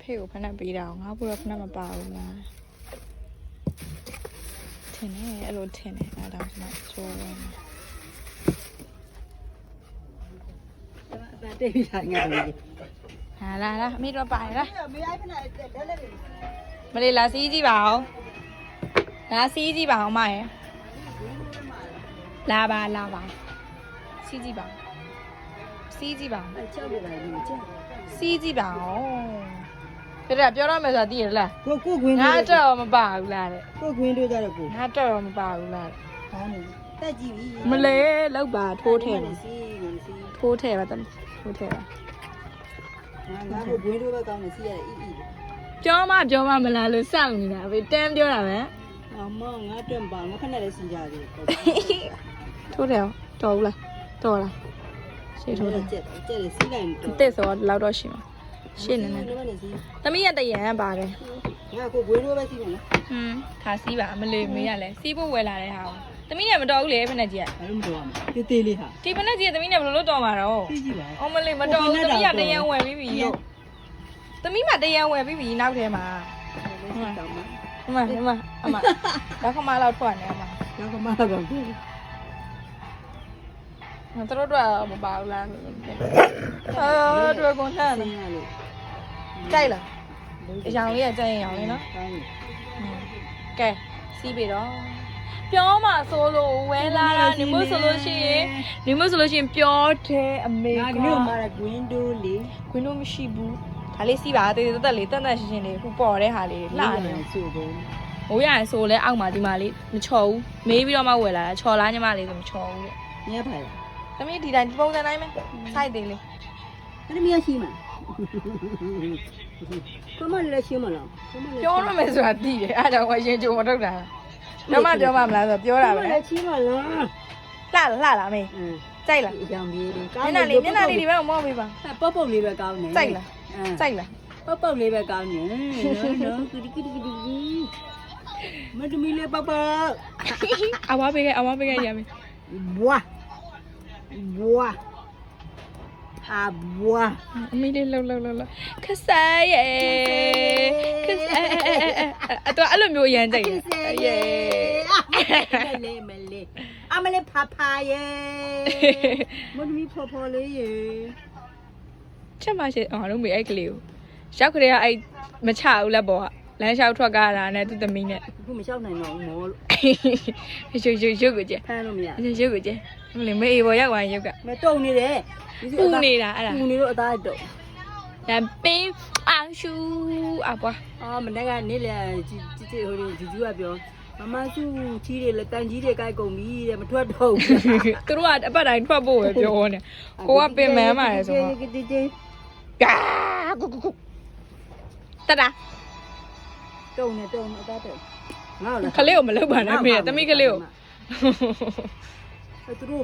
ဖေကိုဖက်နဲ့ပေးတာငါဘူးတော့ဖက်နဲ့မပါဘူးလားထင်တယ်အဲ့လိုထင်တယ်အဲ့ဒါမှချိုးတယ်တိတ်ပြီးထိုင်ငါ့ကိုဟာလာအမေတော့ပါလား မေးအိုက်ဖက်နဲ့လက်လက်လေး မလေးလာစီးကြည့်ပါအောင်လာစီးကြည့်ပါအောင်မရယ်လာပါစီးကြည့်ပါစီးကြည့်ပါ ချက်ပြလိုက်ပြီချက် စီးကြည့်ပါအောင်ပြရပြောရမယ်ဆိုတာသိရလား ကိုခွင်း ငါတော့မပါဘူးလားတဲ့ ကိုခွင်းတို့ကြတော့ကို ငါတော့မပါဘူးလားတဲ့ ဟာနေတက်ကြည့်ပြီ မလဲလောက်ပါထိုးထည့်ပါ စီစီ ထိုးထည့်ပါတမထိုးထည့်ပါ ငါကိုခွင်းတို့ပဲကောင်းနေစီရတယ်အီပြောမမလားလို့စောင့်နေတာပဲတန်းပြောတာပဲ အမငါတွန့်ပါငါခဏလေးစီကြတယ် ထိုးတယ်တော်ဘူးလားတော်လားရှေ့ထိုးတယ် ချက်လေးစီလိုက်တော့ တစ်ဆိုတော့လောက်တော့ရှိမှာရှေ့နေနေသမီးရတရံပါတယ် ငါကိုခွင်းတို့ပဲစီမယ်နော် ခါစီးပါမလေးမေးရလဲစီးဖို့ဝယ်လာတဲ့ဟာသမီးနဲ့မတော်ဘူးလေဖက်နဲ့ကြီးက ဘာလို့မတော်မှာတေးသေးလေးဟာ ဒီဖက်နဲ့ကြီးကသမီးနဲ့ဘယ်လိုလုပ်တော်မှာတော့ ကြည့်ပါ အော်မလေးမတော်ဘူးသမီးကတရံဝယ်ပြီးပြီသမီးမတရံဝယ်ပြီးပြီနောက်ထဲမှာအမတော့ခမလောက်ထွက်နေအမ တော့ကမတော့ဘူး တို့မပါဘူးလားတို့ကုန်လှမ်းနေကြိုက်လားအရောင်လေးကကြိုက်ရင်ရောင်လေးနော်ကဲစီးပြီတော့ပြောမှဆိုလို့ဝဲလာတာနေမို့ဆိုလို့ရှိရင်ပြောတဲ့အမေက ငါတို့မှာဂွင်းတို့လေး ခွင်းလို့မရှိဘူးဒါလေးစီးပါတေးတက်လေးတက်ရှင်းလေးခုပေါ်တဲ့ဟာလေးလှနေ ဆိုကုန် မိုးရရင်ဆိုလဲအောက်မှာဒီမှာလေးမချော်ဘူးမေးပြီးတော့မှဝယ်လာတာချော်လားညီမလေးဆိုမချော်ဘူးတဲ့ ညက်ပါလား သမီးဒီတိုင်းပုံစံတိုင်းပဲစိုက်သေးလေး အဲ့ဒါမရရှိမှာကမလည်းရှိမလား ပြောရမယ်ဆိုတာသိတယ်အားကြောင့်ဝယ်ရင်ကြုံမထုတ်တာတော့မှပြောမှမလားဆိုပြောတာပဲ လည်းရှိမလား လှလားမေးကြိုက်လား အကြောင်းကြီးတွေ မျက်နှာလေးဒီဘက်မော့ပေးပါ ပုတ်ပုတ်လေးပဲကောင်းနေ ကြိုက်လား ပုတ်ပုတ်လေးပဲကောင်းနေနော်ကီမတမီလေးပုတ်ပုတ် အဝါပေးခဲ့ရမယ် ဘွာဟာဘွာ အမေလေးလှုပ်ခစားရဲ့ခစားအဲ့လိုမျိုးရမ်းကြိုက်တယ် မလေးအမလေးဖာဖာရဲ့မတမီဖော်ဖော်လေးရဲ့ ချက်မရှိတော့မေးအဲ့ကလေးကိုရောက်ခရဲအဲ့မချဘူးလက်ပေါ်ကလမ်းလျှောက်ထွက်ကားတာနဲ့သူ့သမီးနဲ့ အခုမလျှောက်နိုင်တော့ဘူးမောလို့ ရုပ်ကိုကျ ဖမ်းလို့မရ ရုပ်ကိုကျမလေးမေးပေါ်ရောက်သွားရုပ်က မတုံနေတယ် ပူနေတာအဲ့ဒါ ပူနေတော့အသားတုံ ဒါပင်းအောင်ရှူအပွား အော်မနေ့ကနေလေကြည့်ဟိုဂျူဂျူကပြောမမစုချီးတယ်လက်တန်ကြီးတွေကြိုက်ကုန်ပြီတဲ့မထွက်တော့ဘူး သူတို့ကအပတ်တိုင်းထွက်ဖို့ပဲပြောနေကိုကပင်မန်းပါတယ်ဆိုတော့ကာကိုတတာ တုံနေအသားတုံငါ့ကို ခလေးကိုမလုပ်ပါနဲ့မေသမီးခလေးကို သူတို့